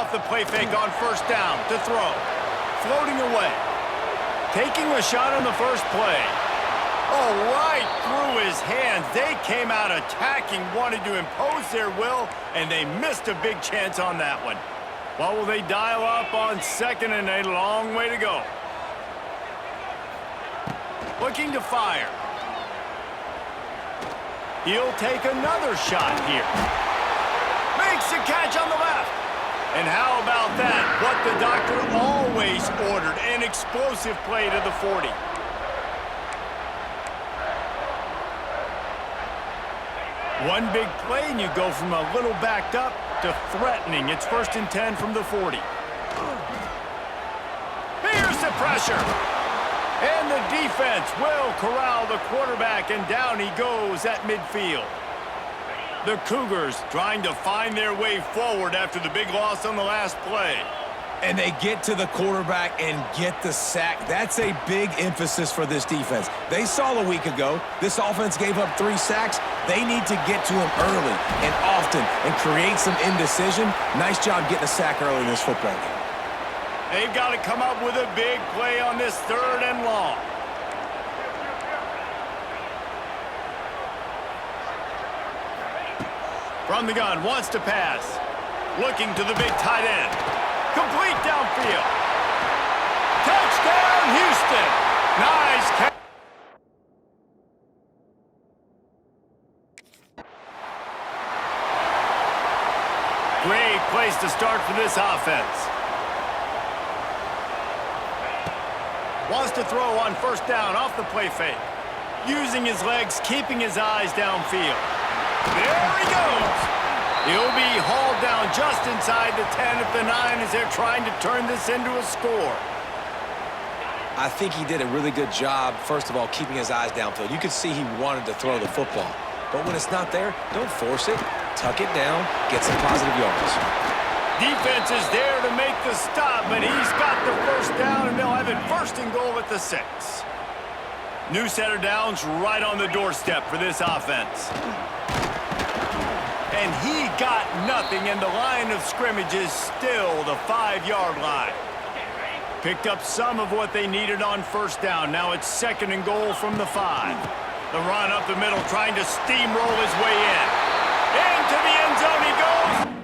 off the play fake on first down to throw. Floating away. Taking a shot on the first play. Oh, right through his hands. They came out attacking, wanted to impose their will, and they missed a big chance on that one. What will they dial up on second and a long way to go? Looking to fire. He'll take another shot here. Makes the catch on the left. And how about that? What the doctor always ordered, an explosive play to the 40. One big play and you go from a little backed up to threatening. It's 1st and 10 from the 40. Here's the pressure. And the defense will corral the quarterback, and down he goes at midfield. The Cougars trying to find their way forward after the big loss on the last play. And they get to the quarterback and get the sack. That's a big emphasis for this defense. They saw a week ago, this offense gave up 3 sacks. They need to get to him early and often and create some indecision. Nice job getting a sack early in this football game. They've got to come up with a big play on this 3rd and long. From the gun, wants to pass. Looking to the big tight end. Complete downfield. Touchdown, Houston. Nice catch. Great place to start for this offense. Wants to throw on first down off the play fake. Using his legs, keeping his eyes downfield. There he goes. He'll be hauled down just inside the 10 at the 9 as they're trying to turn this into a score. I think he did a really good job, first of all, keeping his eyes downfield. You could see he wanted to throw the football. But when it's not there, don't force it. Tuck it down, get some positive yards. Defense is there to make the stop, but he's got the first down, and they'll have it 1st and goal at the 6. New set of downs right on the doorstep for this offense. And he got nothing, and the line of scrimmage is still the 5-yard line. Picked up some of what they needed on first down. Now it's 2nd and goal from the 5. The run up the middle, trying to steamroll his way in. Into the end zone he goes.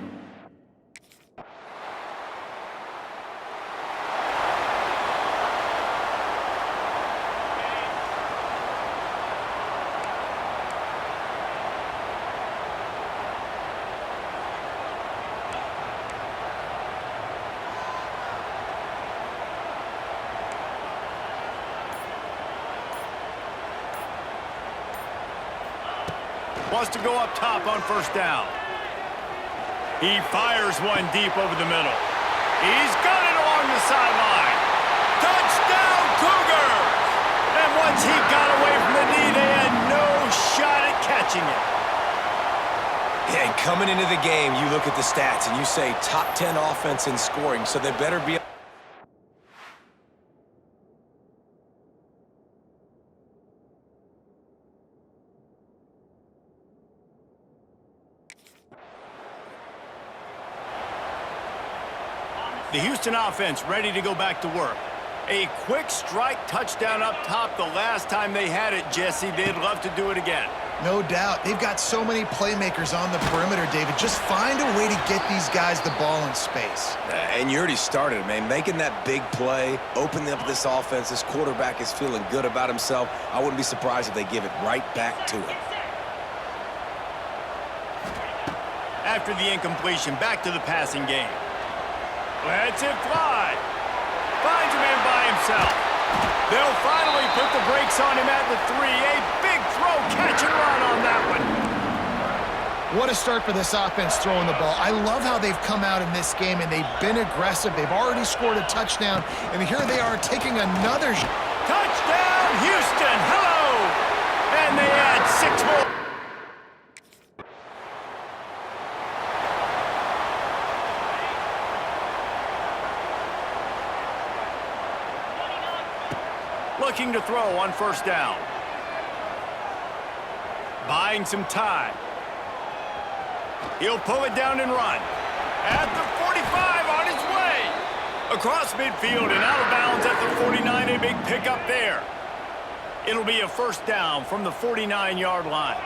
Wants to go up top on first down. He fires one deep over the middle. He's got it along the sideline. Touchdown, Cougars! And once he got away from the knee, they had no shot at catching it. Yeah, and coming into the game, you look at the stats and you say top 10 offense in scoring, so they better be... The Houston offense ready to go back to work. A quick strike touchdown up top the last time they had it, Jesse. They'd love to do it again. No doubt. They've got so many playmakers on the perimeter, David. Just find a way to get these guys the ball in space. And you already started, man. Making that big play, opening up this offense. This quarterback is feeling good about himself. I wouldn't be surprised if they give it right back to him. After the incompletion, back to the passing game. Lets it fly. Finds a man by himself. They'll finally put the brakes on him at the 3. A big throw, catch and run on that one. What a start for this offense throwing the ball. I love how they've come out in this game, and they've been aggressive. They've already scored a touchdown, and here they are taking another. Touchdown, Houston. Hello. And they add 6 more. Looking to throw on first down. Buying some time. He'll pull it down and run. At the 45 on Across midfield and out of bounds at the 49, a big pickup there. It'll be a first down from the 49-yard line.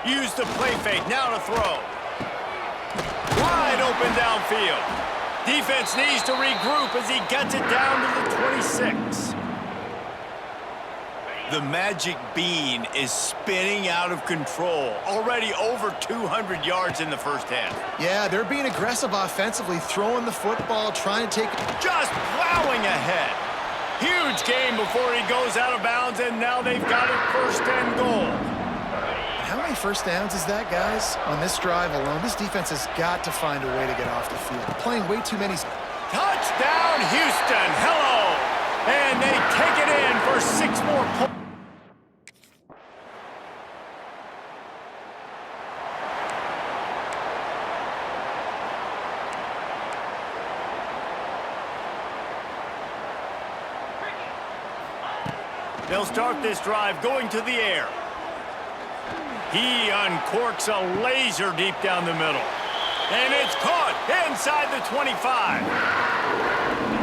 Use the play fake, now to throw. Wide open downfield. Defense needs to regroup as he gets it down to the 26. The magic bean is spinning out of control. Already over 200 yards in the first half. Yeah, they're being aggressive offensively, throwing the football, trying to take... Just plowing ahead. Huge gain before he goes out of bounds, and now they've got it first and goal. How many first downs is that, guys? On this drive alone, this defense has got to find a way to get off the field. Playing way too many... Touchdown, Houston. Hello. And they take it in for 6 more points. They'll start this drive going to the air. He uncorks a laser deep down the middle. And it's caught inside the 25.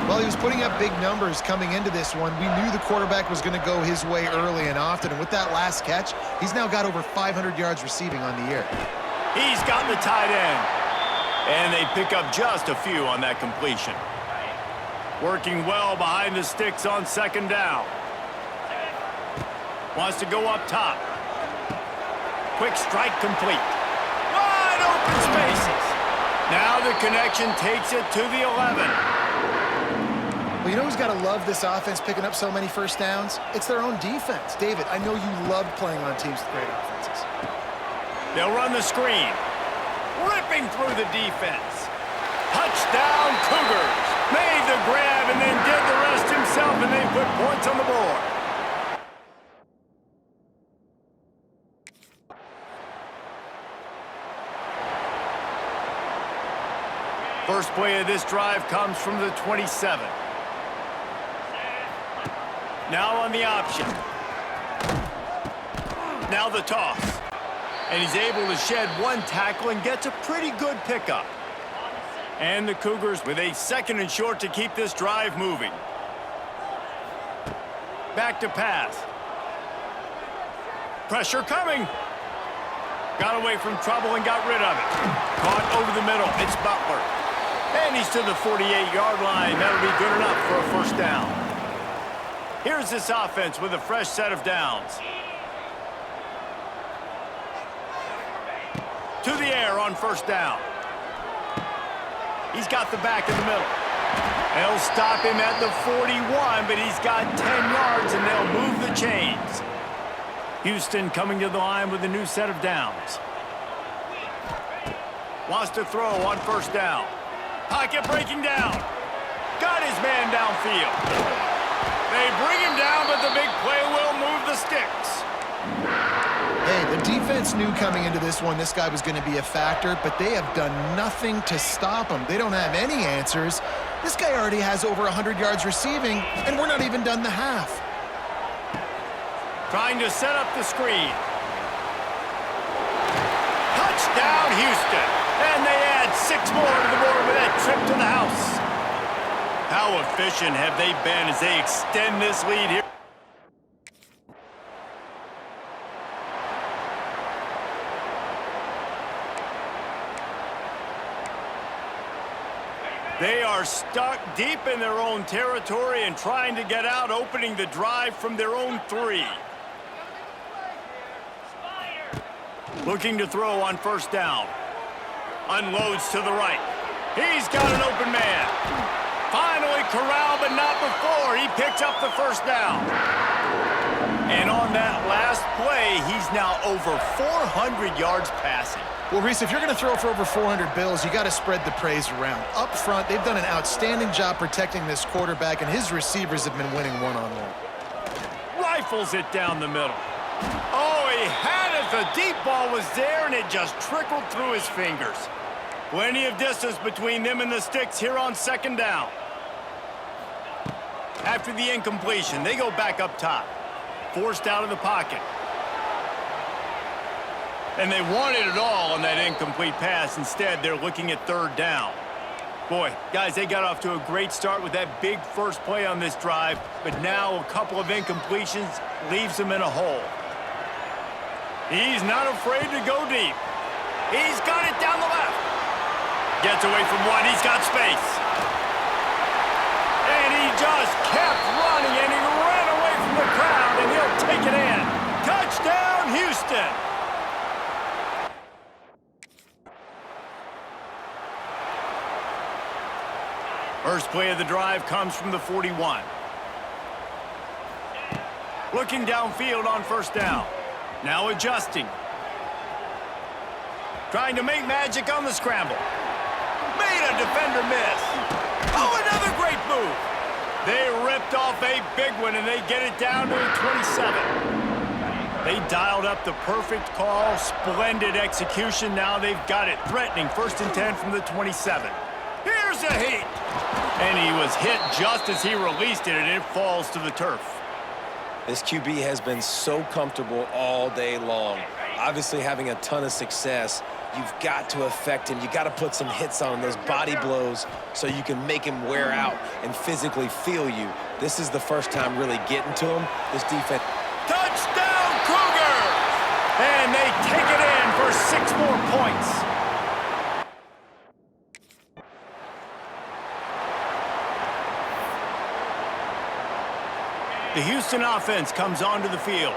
Well, he was putting up big numbers coming into this one. We knew the quarterback was going to go his way early and often. And with that last catch, he's now got over 500 yards receiving on the year. He's got the tight end. And they pick up just a few on that completion. Working well behind the sticks on second down. Wants to go up top. Quick strike complete. Wide open spaces. Now the connection takes it to the 11. Well, you know who's got to love this offense picking up so many first downs? It's their own defense. David, I know you love playing on teams with great offenses. They'll run the screen. Ripping through the defense. Touchdown Cougars. Made the grab and then did the rest himself, and they put points on the board. First play of this drive comes from the 27. Now on the option. Now the toss. And he's able to shed one tackle and gets a pretty good pickup. And the Cougars with a second and short to keep this drive moving. Back to pass. Pressure coming. Got away from trouble and got rid of it. Caught over the middle. It's Butler. And he's to the 48-yard line. That'll be good enough for a first down. Here's this offense with a fresh set of downs. To the air on first down. He's got the back in the middle. They'll stop him at the 41, but he's got 10 yards, and they'll move the chains. Houston coming to the line with a new set of downs. Wants to throw on first down. Pocket breaking down. Got his man downfield. They bring him down, but the big play will move the sticks. Hey, the defense knew coming into this one this guy was going to be a factor, but they have done nothing to stop him. They don't have any answers. This guy already has over 100 yards receiving, and we're not even done the half. Trying to set up the screen. Touchdown, Houston. And they add 6 more to the board with that trip to the house. How efficient have they been as they extend this lead here? They are stuck deep in their own territory and trying to get out, opening the drive from their own 3. Looking to throw on first down. Unloads to the right. He's got an open man. Finally corralled, but not before. He picks up the first down. And on that last play, he's now over 400 yards passing. Well, Reese, if you're going to throw for over 400 bills, you got to spread the praise around. Up front, they've done an outstanding job protecting this quarterback, and his receivers have been winning one-on-one. Rifles it down the middle. Oh, he had it. The deep ball was there, and it just trickled through his fingers. Plenty of distance between them and the sticks here on second down. After the incompletion, they go back up top. Forced out of the pocket. And they wanted it all on that incomplete pass. Instead, they're looking at third down. Boy, guys, they got off to a great start with that big first play on this drive, but now a couple of incompletions leaves them in a hole. He's not afraid to go deep. He's got it down the left. Gets away from one. He's got space. And he just kept running, and he ran away from the crowd, and he'll take it in. Touchdown, Houston. First play of the drive comes from the 41. Looking downfield on first down. Now adjusting. Trying to make magic on the scramble. Made a defender miss. Oh, another great move. They ripped off a big one, and they get it down to the 27. They dialed up the perfect call. Splendid execution. Now they've got it. Threatening 1st and 10 from the 27. Here's a heat. And he was hit just as he released it, and it falls to the turf. This QB has been so comfortable all day long. Obviously having a ton of success. You've got to affect him. You got to put some hits on him, those body blows, so you can make him wear out and physically feel you. This is the first time really getting to him. This defense. Touchdown, Cougars! And they take it in for 6 more points. The Houston offense comes onto the field.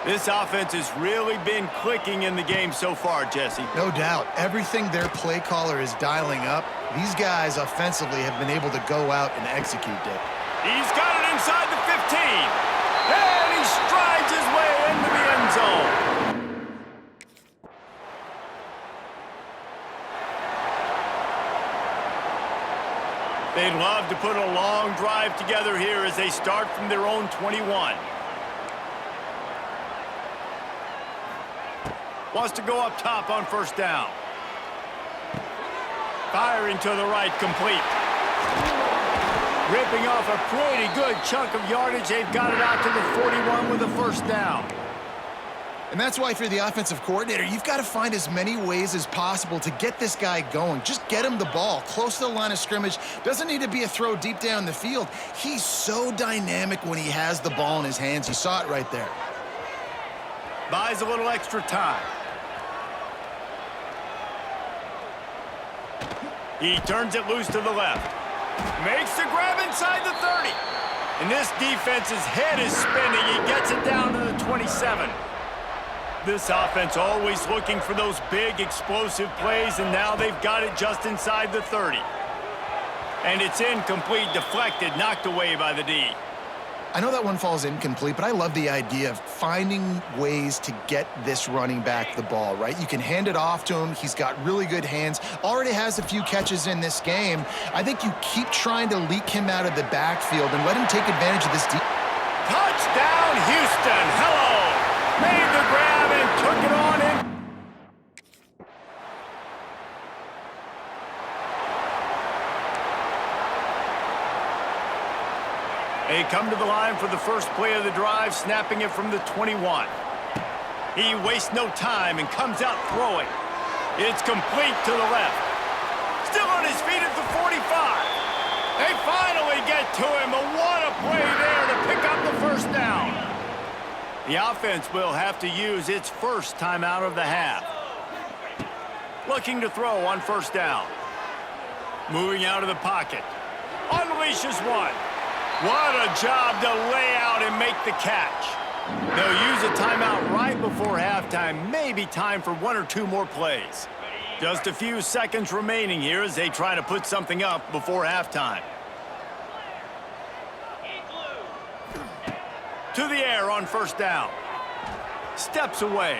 This offense has really been clicking in the game so far, Jesse. No doubt. Everything their play caller is dialing up, these guys offensively have been able to go out and execute it. He's got it inside the 15. And he strides his way into the end zone. They'd love to put a long drive together here as they start from their own 21. Wants to go up top on first down. Firing to the right, complete. Ripping off a pretty good chunk of yardage. They've got it out to the 41 with a first down. And that's why, if you're the offensive coordinator, you've got to find as many ways as possible to get this guy going. Just get him the ball close to the line of scrimmage. Doesn't need to be a throw deep down the field. He's so dynamic when he has the ball in his hands. You saw it right there. Buys a little extra time. He turns it loose to the left. Makes the grab inside the 30. And this defense's head is spinning. He gets it down to the 27. This offense always looking for those big explosive plays, and now they've got it just inside the 30. And it's incomplete, deflected, knocked away by the D. I know that one falls incomplete, but I love the idea of finding ways to get this running back the ball, right? You can hand it off to him. He's got really good hands. Already has a few catches in this game. I think you keep trying to leak him out of the backfield and let him take advantage of this deep. Touchdown, Houston. Hello. Made the grab and took it on in. They come to the line for the first play of the drive, snapping it from the 21. He wastes no time and comes out throwing. It's complete to the left. Still on his feet at the 45. They finally get to him, but what a play there to pick up the first down. The offense will have to use its first timeout of the half. Looking to throw on first down. Moving out of the pocket. Unleashes one. What a job to lay out and make the catch. They'll use a timeout right before halftime. Maybe time for 1 or 2 more plays. Just a few seconds remaining here as they try to put something up before halftime. To the air on first down. Steps away.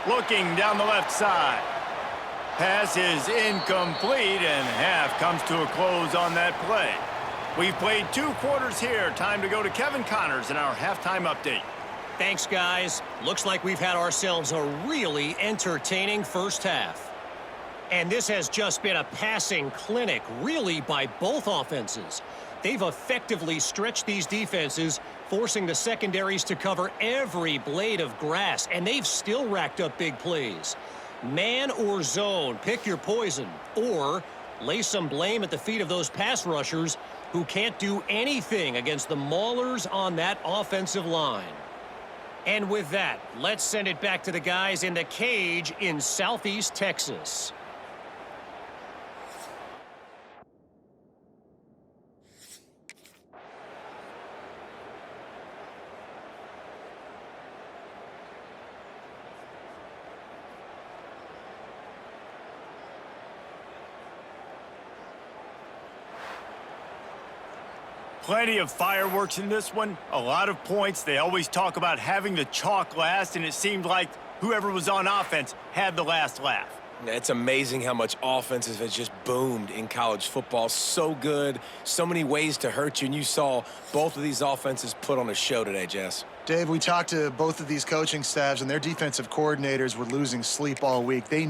Looking down the left side. Pass is incomplete, and half comes to a close on that play. We've played 2 quarters here. Time to go to Kevin Connors in our halftime update. Thanks, guys. Looks like we've had ourselves a really entertaining first half. And this has just been a passing clinic, really, by both offenses. They've effectively stretched these defenses, forcing the secondaries to cover every blade of grass, and they've still racked up big plays. Man or zone, pick your poison. Or lay some blame at the feet of those pass rushers who can't do anything against the maulers on that offensive line. And with that, let's send it back to the guys in the cage in Southeast Texas. Plenty of fireworks in this one, a lot of points. They always talk about having the chalk last, and it seemed like whoever was on offense had the last laugh. It's amazing how much offenses has just boomed in college football. So good, so many ways to hurt you, and you saw both of these offenses put on a show today, Jess. Dave, we talked to both of these coaching staffs, and their defensive coordinators were losing sleep all week. They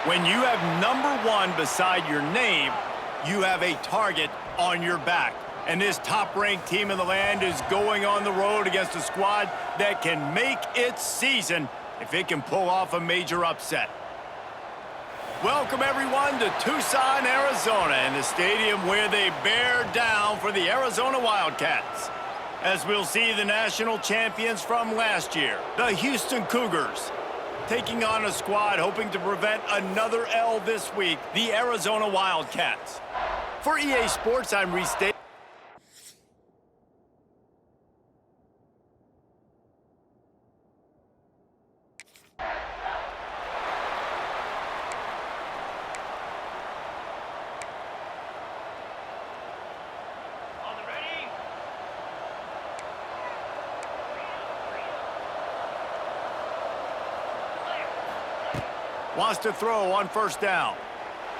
When you have number 1 beside your name, you have a target on your back. And this top-ranked team in the land is going on the road against a squad that can make its season if it can pull off a major upset. Welcome, everyone, to Tucson, Arizona, and the stadium where they bear down for the Arizona Wildcats. As we'll see the national champions from last year, the Houston Cougars, taking on a squad hoping to prevent another L this week, the Arizona Wildcats. For EA Sports, I'm restating. Wants to throw on first down.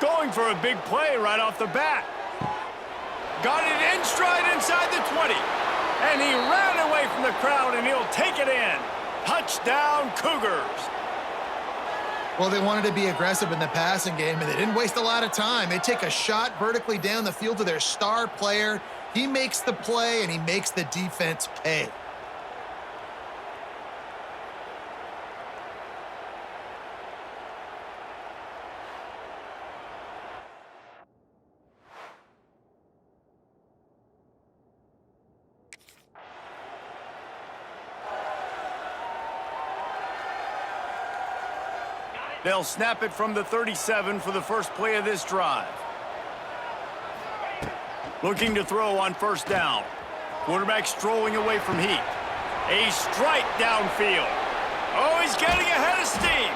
Going for a big play right off the bat. Got it in stride inside the 20. And he ran away from the crowd, and he'll take it in. Touchdown, Cougars. Well, they wanted to be aggressive in the passing game, and they didn't waste a lot of time. They take a shot vertically down the field to their star player. He makes the play, and he makes the defense pay. They'll snap it from the 37 for the first play of this drive. Looking to throw on first down. Quarterback strolling away from heat. A strike downfield. Oh, he's getting ahead of steam.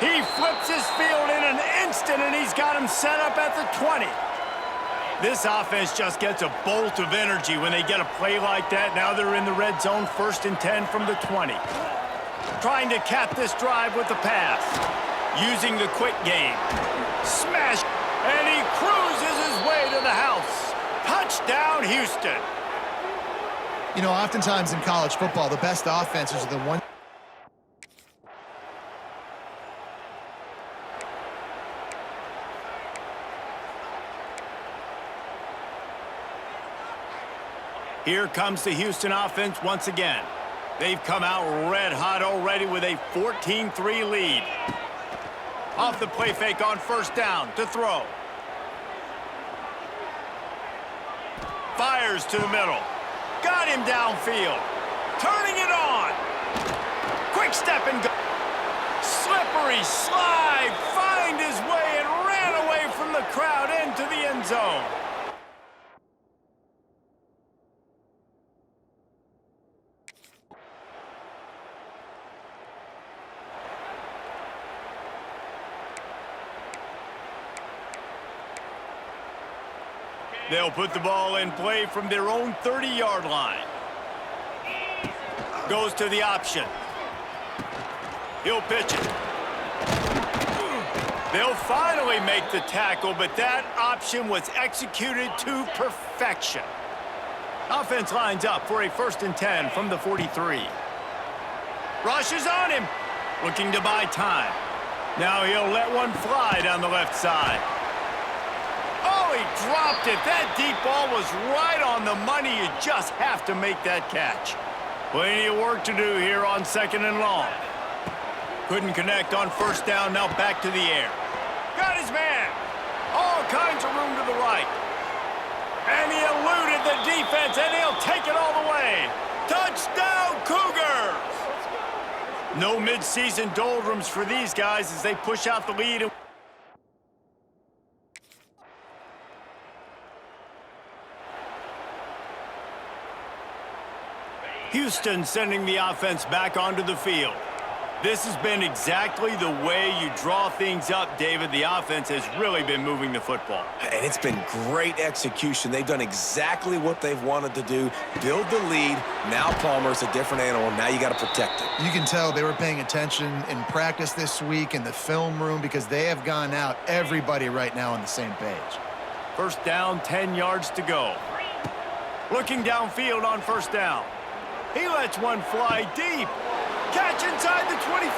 He flips his field in an instant, and he's got him set up at the 20. This offense just gets a bolt of energy when they get a play like that. Now they're in the red zone, 1st and 10 from the 20. Trying to cap this drive with the pass. Using the quick game. Smash, and he cruises his way to the house. Touchdown, Houston. You know, oftentimes in college football, the best offenses are the ones. Here comes the Houston offense once again. They've come out red hot already with a 14-3 lead. Off the play fake on first down to throw. Fires to the middle. Got him downfield. Turning it on. Quick step and go. Slippery slide. Find his way and ran away from the crowd into the end zone. They'll put the ball in play from their own 30-yard line. Goes to the option. He'll pitch it. They'll finally make the tackle, but that option was executed to perfection. Offense lines up for a 1st and 10 from the 43. Rushes on him, looking to buy time. Now he'll let one fly down the left side. Oh, he dropped it. That deep ball was right on the money. You just have to make that catch. Plenty of work to do here on 2nd and long. Couldn't connect on first down. Now back to the air. Got his man. All kinds of room to the right. And he eluded the defense, and he'll take it all the way. Touchdown, Cougars! No midseason doldrums for these guys as they push out the lead. Houston sending the offense back onto the field. This has been exactly the way you draw things up, David. The offense has really been moving the football. And it's been great execution. They've done exactly what they've wanted to do. Build the lead. Now Palmer's a different animal. Now you got to protect it. You can tell they were paying attention in practice this week in the film room because they have gone out, everybody right now on the same page. First down, 10 yards to go. Looking downfield on first down. He lets one fly deep. Catch inside the 25.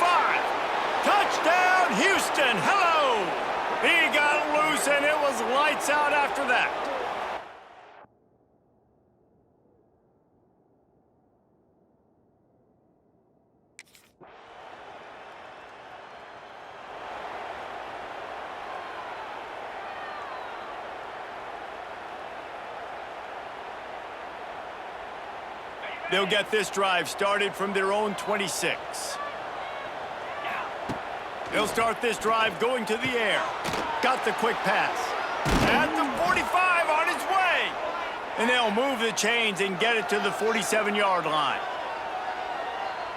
Touchdown, Houston. Hello. He got loose, and it was lights out after that. They'll get this drive started from their own 26. They'll start this drive going to the air. Got the quick pass. At the 45 on his way. And they'll move the chains and get it to the 47-yard line.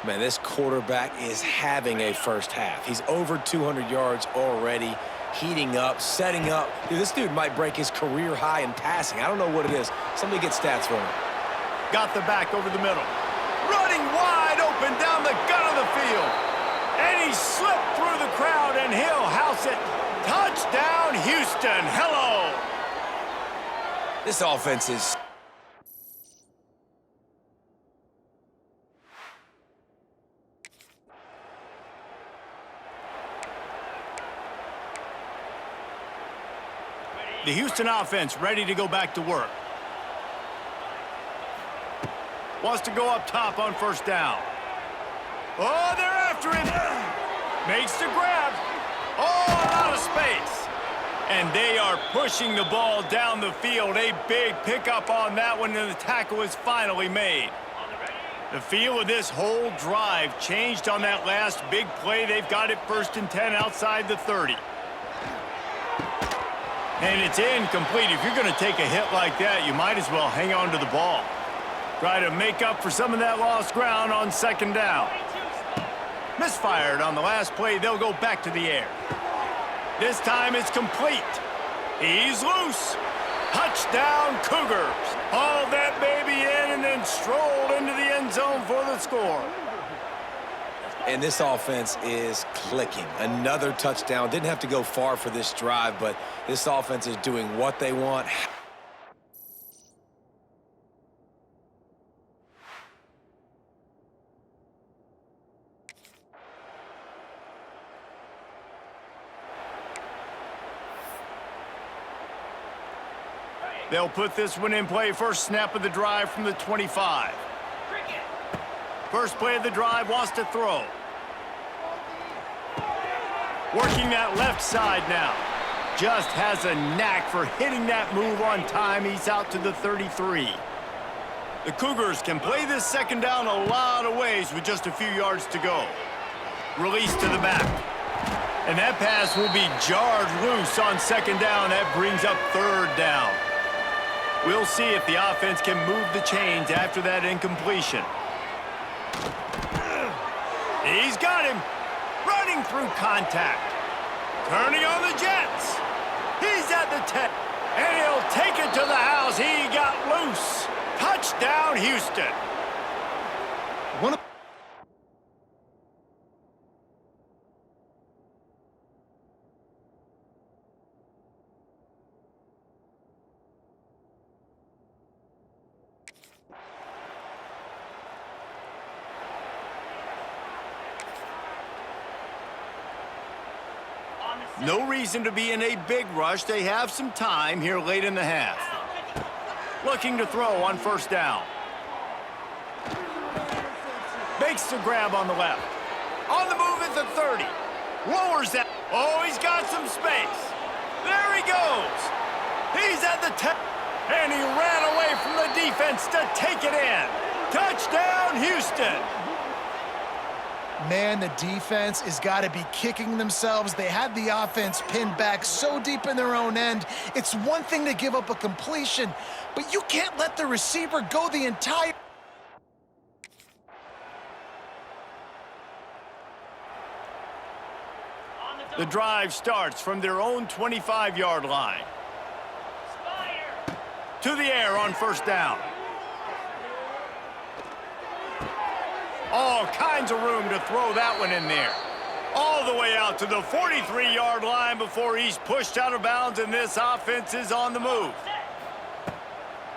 Man, this quarterback is having a first half. He's over 200 yards already, heating up, setting up. Dude, this dude might break his career high in passing. I don't know what it is. Somebody get stats for him. Got the back over the middle. Running wide open down the gut of the field. And he slipped through the crowd, and he'll house it. Touchdown, Houston. Hello. This offense is... The Houston offense ready to go back to work. Wants to go up top on first down. Oh, they're after him. Makes the grab. Oh, a lot of space. And they are pushing the ball down the field. A big pickup on that one, and the tackle is finally made. The feel of this whole drive changed on that last big play. They've got it 1st and 10 outside the 30. And it's incomplete. If you're going to take a hit like that, you might as well hang on to the ball. Try to make up for some of that lost ground on 2nd down. Misfired on the last play. They'll go back to the air. This time it's complete. He's loose. Touchdown, Cougars. Hauled that baby in and then strolled into the end zone for the score. And this offense is clicking. Another touchdown. Didn't have to go far for this drive, but this offense is doing what they want. They'll put this one in play. First snap of the drive from the 25. First play of the drive, wants to throw. Working that left side now. Just has a knack for hitting that move on time. He's out to the 33. The Cougars can play this 2nd down a lot of ways with just a few yards to go. Release to the back. And that pass will be jarred loose on 2nd down. That brings up 3rd down. We'll see if the offense can move the chains after that incompletion. He's got him. Running through contact. Turning on the Jets. He's at the 10. And he'll take it to the house. He got loose. Touchdown, Houston. No reason to be in a big rush. They have some time here late in the half. Looking to throw on 1st down. Makes the grab on the left. On the move at the 30. Lowers that. Oh, he's got some space. There he goes. He's at the 10. And he ran away from the defense to take it in. Touchdown, Houston. Man, the defense has got to be kicking themselves. They had the offense pinned back so deep in their own end. It's one thing to give up a completion, but you can't let the receiver go the entire... The drive starts from their own 25-yard line. To the air on 1st down. All kinds of room to throw that one in there. All the way out to the 43-yard line before he's pushed out of bounds, and this offense is on the move.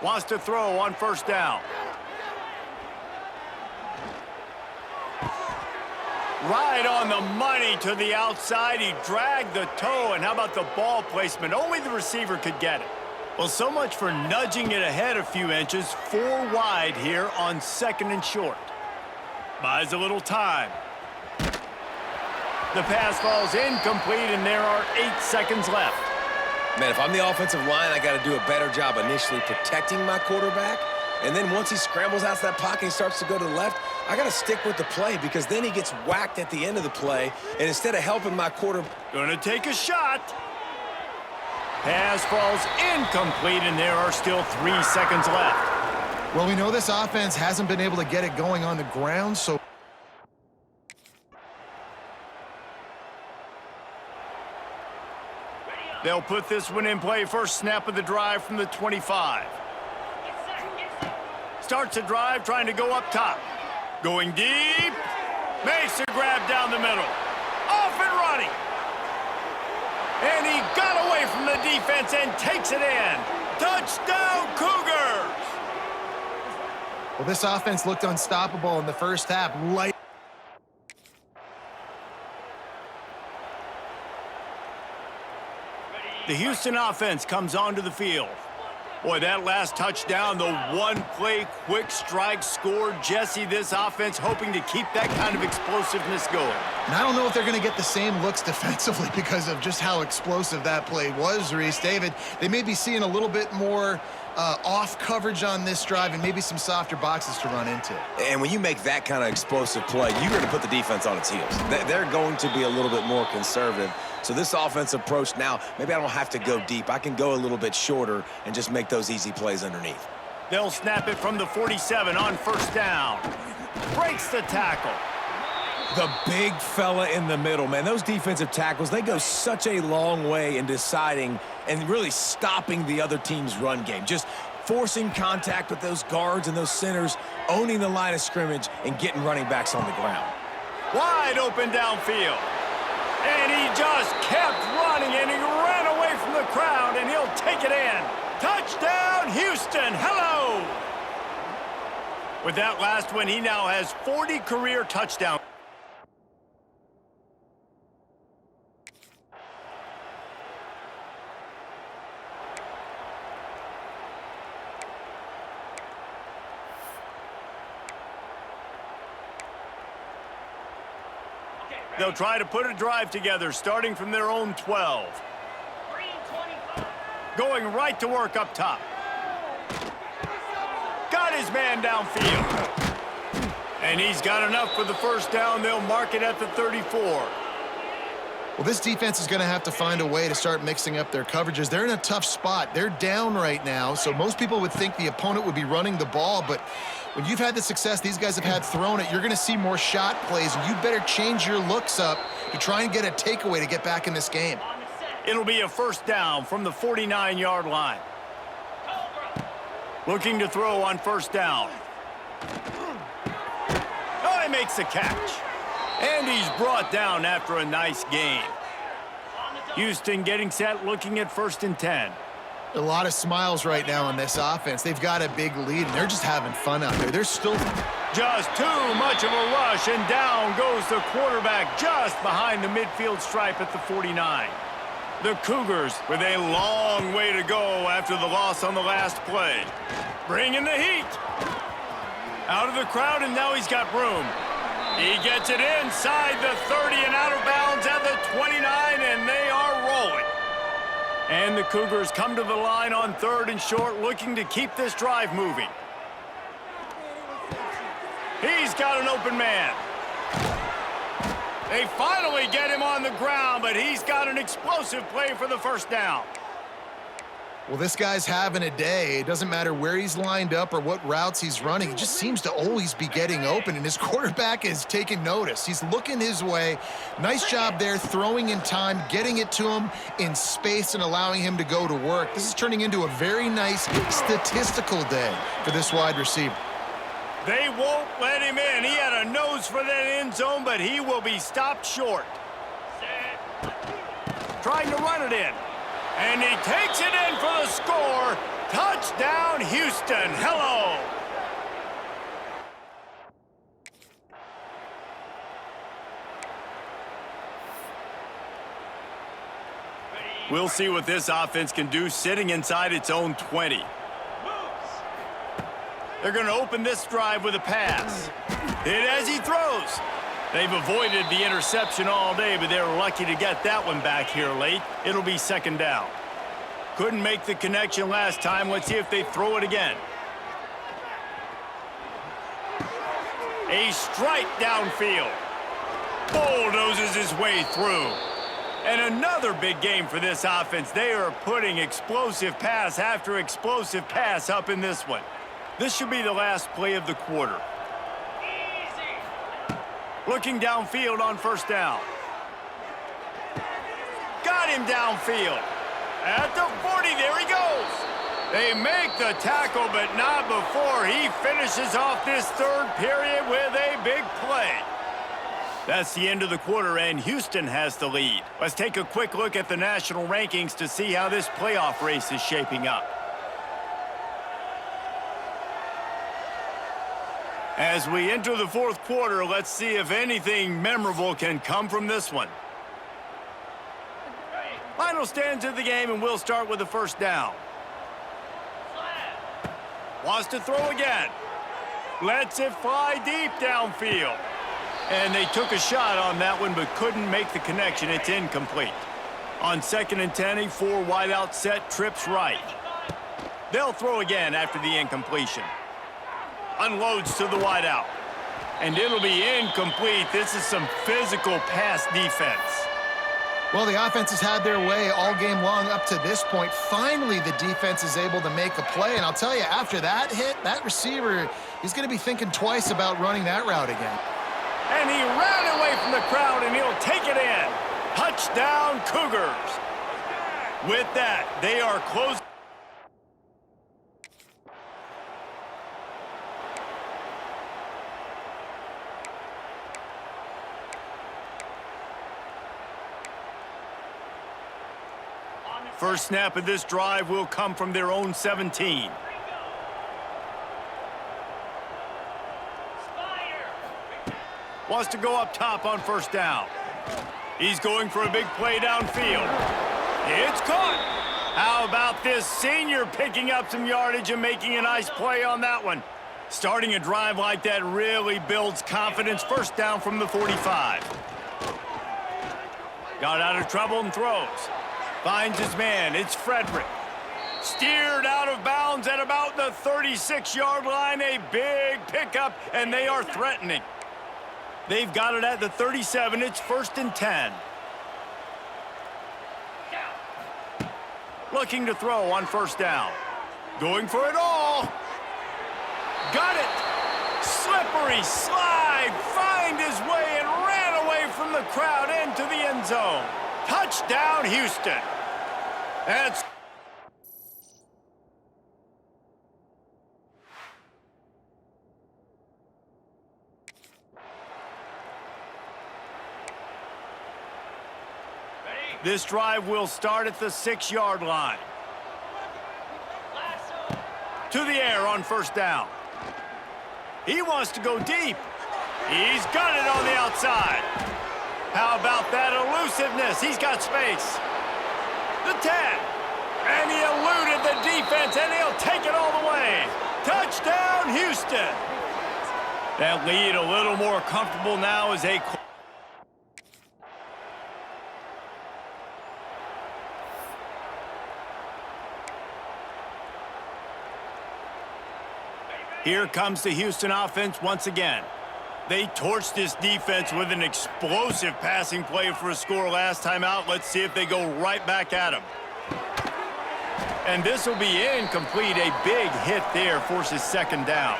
Wants to throw on 1st down. Right on the money to the outside. He dragged the toe, and how about the ball placement? Only the receiver could get it. Well, so much for nudging it ahead a few inches. 4 wide here on 2nd and short. Buys a little time. The pass falls incomplete, and there are 8 seconds left. Man, if I'm the offensive line, I got to do a better job initially protecting my quarterback. And then once he scrambles out of that pocket and starts to go to the left, I got to stick with the play because then he gets whacked at the end of the play. And instead of helping my quarterback... Gonna take a shot. Pass falls incomplete, and there are still 3 seconds left. Well, we know this offense hasn't been able to get it going on the ground, so... They'll put this one in play. First snap of the drive from the 25. Starts a drive trying to go up top. Going deep. Makes a grab down the middle. Off and running. And he got away from the defense and takes it in. Touchdown, Cougars! Well, this offense looked unstoppable in the first half. The Houston offense comes onto the field. Boy, that last touchdown, the one-play quick strike score. Jesse, this offense hoping to keep that kind of explosiveness going. And I don't know if they're going to get the same looks defensively because of just how explosive that play was, Reese. David, they may be seeing a little bit more off coverage on this drive and maybe some softer boxes to run into. And when you make that kind of explosive play, you're going to put the defense on its heels. They're going to be a little bit more conservative. So this offensive approach now, maybe I don't have to go deep. I can go a little bit shorter and just make those easy plays underneath. They'll snap it from the 47 on first down. Breaks the tackle. The big fella in the middle, man. Those defensive tackles, they go such a long way in deciding and really stopping the other team's run game. Just forcing contact with those guards and those centers, owning the line of scrimmage, and getting running backs on the ground. Wide open downfield. And he just kept running, and he ran away from the crowd, and he'll take it in. Touchdown, Houston. Hello. With that last one, he now has 40 career touchdowns. They'll try to put a drive together, starting from their own 12. Going right to work up top. Got his man downfield. And he's got enough for the first down. They'll mark it at the 34. Well, this defense is going to have to find a way to start mixing up their coverages. They're in a tough spot. They're down right now, so most people would think the opponent would be running the ball, but when you've had the success these guys have had throwing it, you're going to see more shot plays, and you better change your looks up to try and get a takeaway to get back in this game. It'll be a first down from the 49-yard line. Looking to throw on first down. Oh, he makes the catch. And he's brought down after a nice gain. Houston getting set, looking at 1st and 10. A lot of smiles right now on this offense. They've got a big lead, and they're just having fun out there. They're still... Just too much of a rush, and down goes the quarterback just behind the midfield stripe at the 49. The Cougars with a long way to go after the loss on the last play. Bringing the heat. Out of the crowd, and now he's got room. He gets it inside the 30 and out of bounds at the 29, and they are rolling. And the Cougars come to the line on 3rd and short, looking to keep this drive moving. He's got an open man. They finally get him on the ground, but he's got an explosive play for the first down. Well, this guy's having a day. It doesn't matter where he's lined up or what routes he's running. He just seems to always be getting open, and his quarterback is taking notice. He's looking his way. Nice job there, throwing in time, getting it to him in space and allowing him to go to work. This is turning into a very nice statistical day for this wide receiver. They won't let him in. He had a nose for that end zone, but he will be stopped short. Trying to run it in. And he takes it in for the score. Touchdown, Houston. Hello. We'll see what this offense can do sitting inside its own 20. They're going to open this drive with a pass. Hit as he throws. They've avoided the interception all day, but they're lucky to get that one back here late. It'll be 2nd down. Couldn't make the connection last time. Let's see if they throw it again. A strike downfield. Bulldozes his way through. And another big game for this offense. They are putting explosive pass after explosive pass up in this one. This should be the last play of the quarter. Looking downfield on first down. Got him downfield. At the 40, there he goes. They make the tackle, but not before he finishes off this 3rd period with a big play. That's the end of the quarter, and Houston has the lead. Let's take a quick look at the national rankings to see how this playoff race is shaping up. As we enter the 4th quarter, let's see if anything memorable can come from this one. Final stands of the game, and we'll start with the first down. Wants to throw again. Lets it fly deep downfield. And they took a shot on that one, but couldn't make the connection. It's incomplete. On 2nd and 10, a 4-wideout set, trips right. They'll throw again after the incompletion. Unloads to the wideout. And it'll be incomplete. This is some physical pass defense. Well, the offense has had their way all game long up to this point. Finally, the defense is able to make a play. And I'll tell you, after that hit, that receiver, he's going to be thinking twice about running that route again. And he ran away from the crowd, and he'll take it in. Touchdown, Cougars. With that, they are close. First snap of this drive will come from their own 17. Wants to go up top on first down. He's going for a big play downfield. It's caught. How about this senior picking up some yardage and making a nice play on that one? Starting a drive like that really builds confidence. First down from the 45. Got out of trouble and throws. Finds his man. It's Frederick. Steered out of bounds at about the 36-yard line. A big pickup, and they are threatening. They've got it at the 37. It's 1st and 10. Looking to throw on first down. Going for it all. Got it. Slippery slide. Find his way and ran away from the crowd into the end zone. Touchdown, Houston. That's This drive will start at the 6-yard line. To the air on first down. He wants to go deep. He's got it on the outside. How about that elusiveness? He's got space. The 10. And he eluded the defense, and he'll take it all the way. Touchdown, Houston. That lead a little more comfortable now as they... Here comes the Houston offense once again. They torched this defense with an explosive passing play for a score last time out. Let's see if they go right back at him. And this will be incomplete. A big hit there forces second down.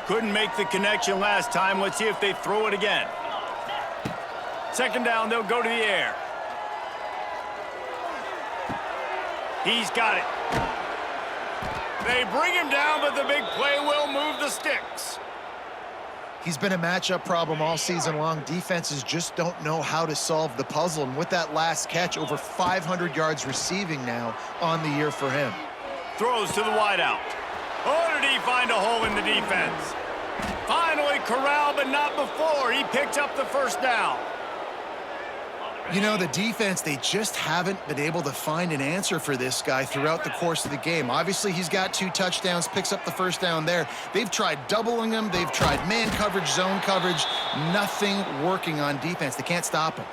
Couldn't make the connection last time. Let's see if they throw it again. Second down, they'll go to the air. He's got it. They bring him down, but the big play will move the sticks. He's been a matchup problem all season long. Defenses just don't know how to solve the puzzle. And with that last catch, over 500 yards receiving now on the year for him. Throws to the wideout. Oh, did he find a hole in the defense? Finally corralled, but not before. He picked up the first down. You know, the defense, they just haven't been able to find an answer for this guy throughout the course of the game. Obviously, he's got 2 touchdowns, picks up the first down there. They've tried doubling him. They've tried man coverage, zone coverage. Nothing working on defense. They can't stop him.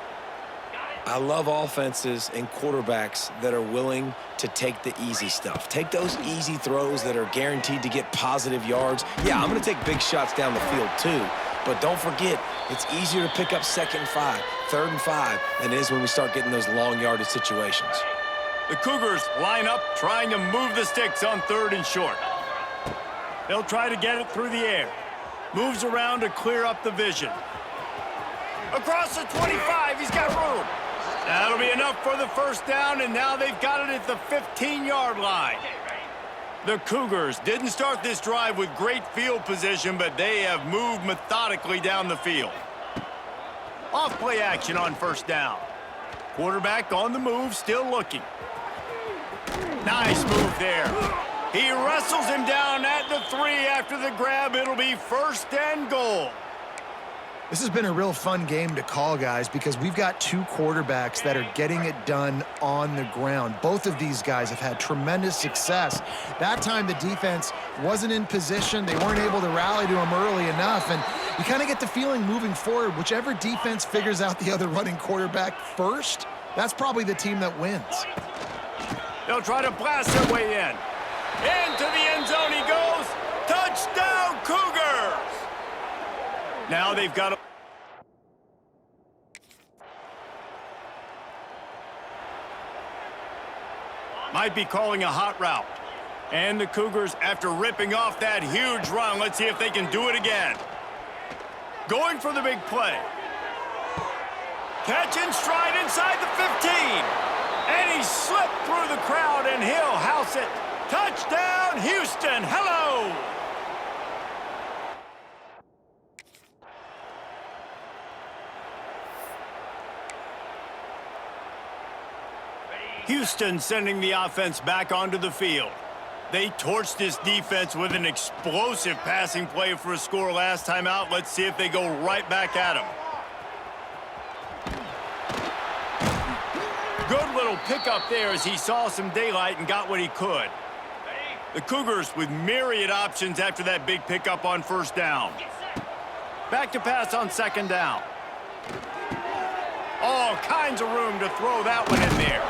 I love offenses and quarterbacks that are willing to take the easy stuff. Take those easy throws that are guaranteed to get positive yards. Yeah, I'm going to take big shots down the field too. But don't forget, it's easier to pick up 2nd and 5, 3rd and 5 than it is when we start getting those long yardage situations. The Cougars line up, trying to move the sticks on 3rd and short. They'll try to get it through the air. Moves around to clear up the vision. Across the 25, he's got room. That'll be enough for the first down, and now they've got it at the 15-yard line. The Cougars didn't start this drive with great field position, but they have moved methodically down the field. Off play action on first down. Quarterback on the move, still looking. Nice move there. He wrestles him down at the 3 after the grab. It'll be 1st and goal. This has been a real fun game to call, guys, because we've got 2 quarterbacks that are getting it done on the ground. Both of these guys have had tremendous success. That time the defense wasn't in position. They weren't able to rally to him early enough. And You kind of get the feeling moving forward, whichever defense figures out the other running quarterback first, that's probably the team that wins. They'll try to blast their way in. Into the end zone he goes. Touchdown, Cougars! Now they've got to... Might be calling a hot route. And the Cougars, after ripping off that huge run, let's see if they can do it again. Going for the big play. Catch in stride inside the 15. And he slipped through the crowd, and he'll house it. Touchdown, Houston. Hello. Houston sending the offense back onto the field. They torched this defense with an explosive passing play for a score last time out. Let's see if they go right back at him. Good little pickup there as he saw some daylight and got what he could. The Cougars with myriad options after that big pickup on first down. Back to pass on second down. All kinds of room to throw that one in there.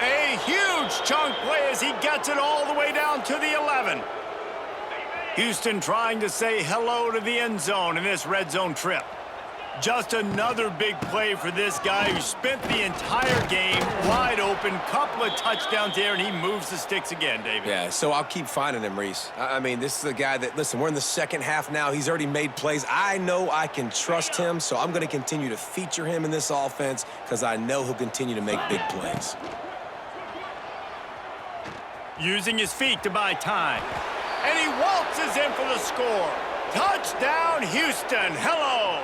A huge chunk play as he gets it all the way down to the 11. Houston trying to say hello to the end zone in this red zone trip. Just another big play for this guy who spent the entire game wide open. Couple of touchdowns there, and he moves the sticks again, David. Yeah, so I'll keep finding him, Reese. I mean, this is a guy that, listen, we're in the second half now. He's already made plays. I know I can trust him, so I'm going to continue to feature him in this offense because I know he'll continue to make big plays. Using his feet to buy time. And he waltzes in for the score. Touchdown, Houston. Hello.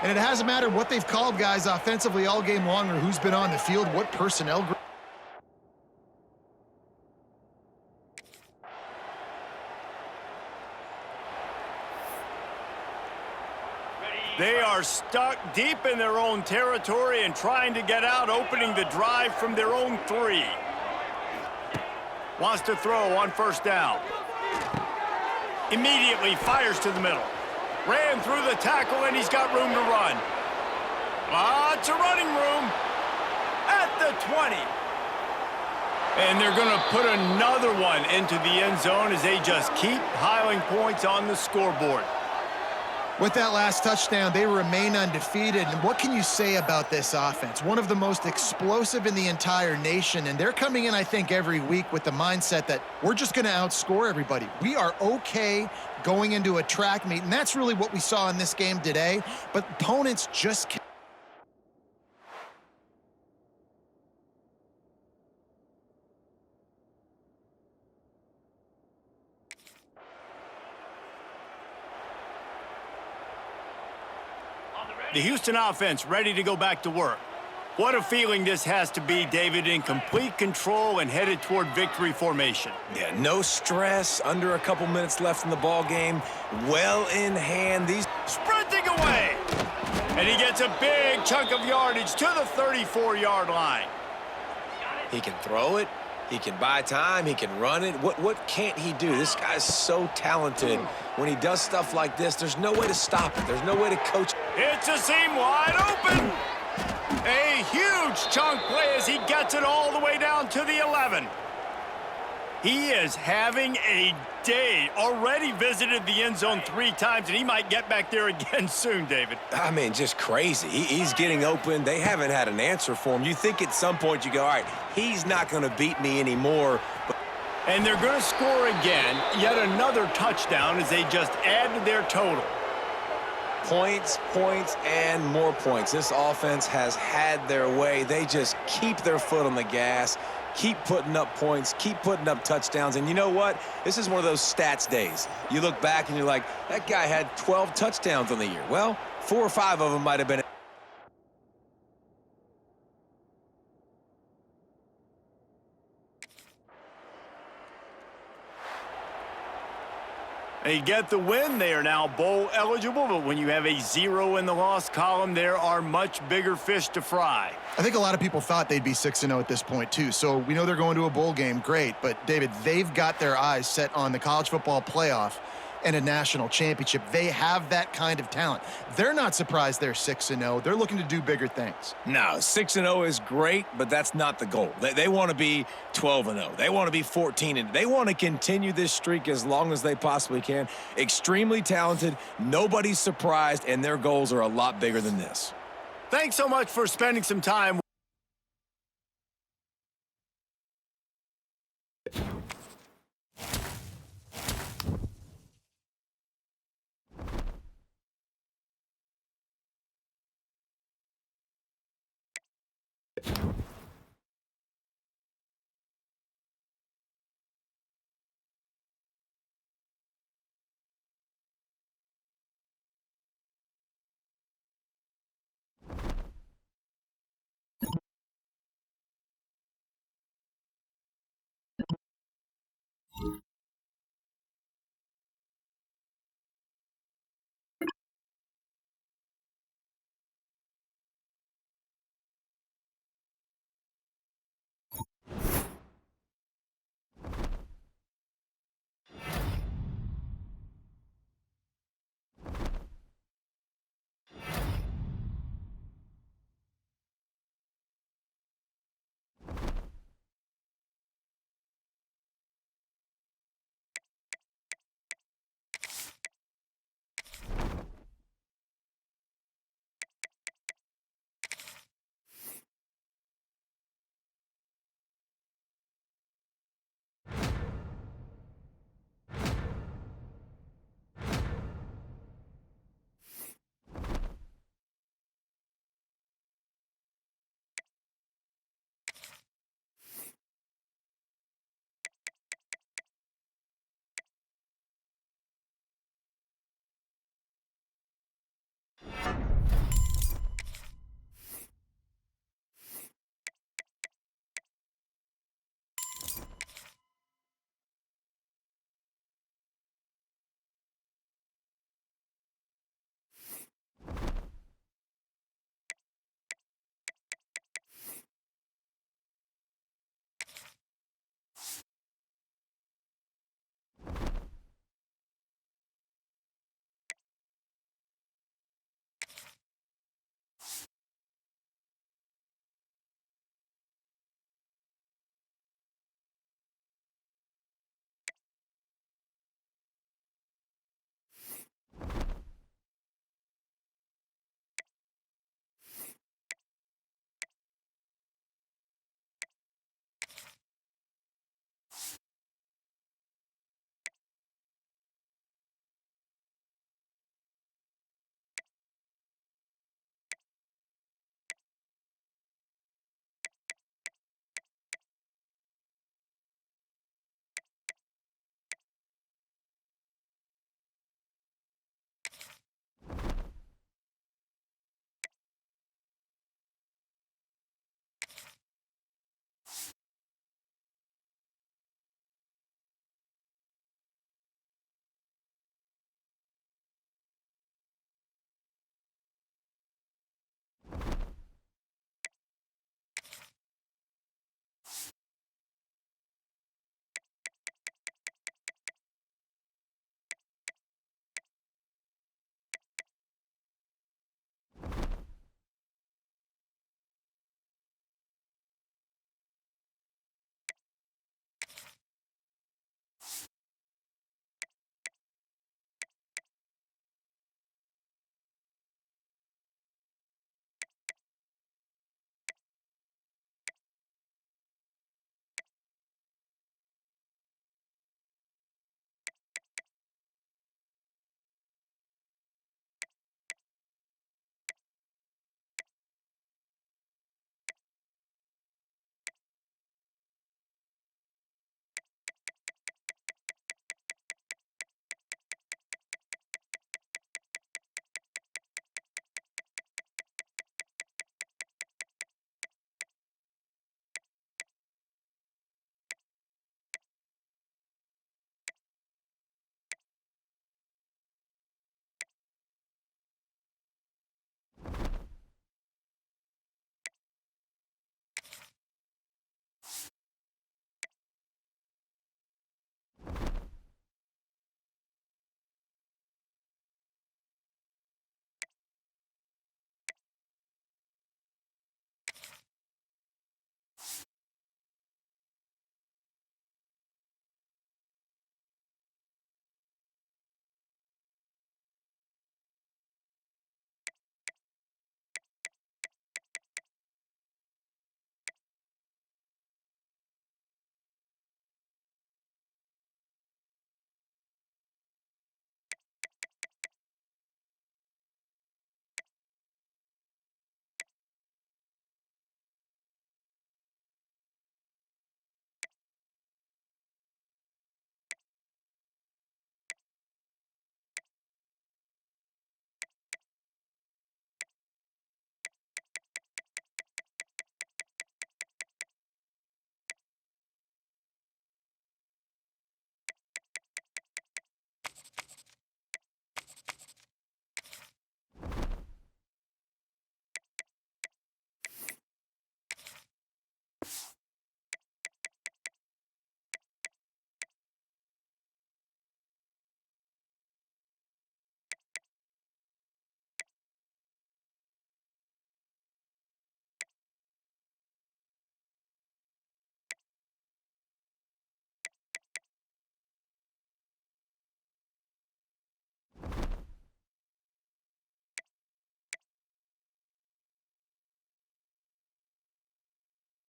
And it hasn't mattered what they've called guys offensively all game long or who's been on the field, what personnel group. They are stuck deep in their own territory and trying to get out, opening the drive from their own 3. Wants to throw on first down. Immediately fires to the middle. Ran through the tackle, and he's got room to run. Lots of running room at the 20. And they're going to put another one into the end zone as they just keep piling points on the scoreboard. With that last touchdown, they remain undefeated. And what can you say about this offense? One of the most explosive in the entire nation. And they're coming in, I think, every week with the mindset that we're just going to outscore everybody. We are okay going into a track meet. And that's really what we saw in this game today. But opponents just can't. The Houston offense ready to go back to work. What a feeling this has to be, David, in complete control and headed toward victory formation. Yeah, no stress, under a couple minutes left in the ball game. Well in hand. These sprinting away. And he gets a big chunk of yardage to the 34-yard line. He can throw it. He can buy time. He can run it. What can't he do? This guy's so talented. When he does stuff like this, there's no way to stop it. There's no way to coach. It's a seam wide open. A huge chunk play as he gets it all the way down to the 11. He is having a day. Already visited the end zone 3 times, and he might get back there again soon, David. I mean, just crazy. He's getting open. They haven't had an answer for him. You think at some point you go, all right, he's not going to beat me anymore. And they're going to score again. Yet another touchdown as they just add to their total. Points, points, and more points. This offense has had their way. They just keep their foot on the gas, keep putting up points, keep putting up touchdowns. And you know what? This is one of those stats days. You look back and you're like, that guy had 12 touchdowns on the year. Well, 4 or 5 of them might have been. They get the win. They are now bowl eligible, but when you have a 0 in the loss column, there are much bigger fish to fry. I think a lot of people thought they'd be 6-0 at this point, too. So we know they're going to a bowl game. Great. But, David, they've got their eyes set on the college football playoff. and a national championship. They have that kind of talent. They're not surprised they're 6-0. They're looking to do bigger things. No, 6-0 is great, but that's not the goal. They want to be 12-0. They want to be 14-0. They want to continue this streak as long as they possibly can. Extremely talented. Nobody's surprised, and their goals are a lot bigger than this. Thanks so much for spending some time.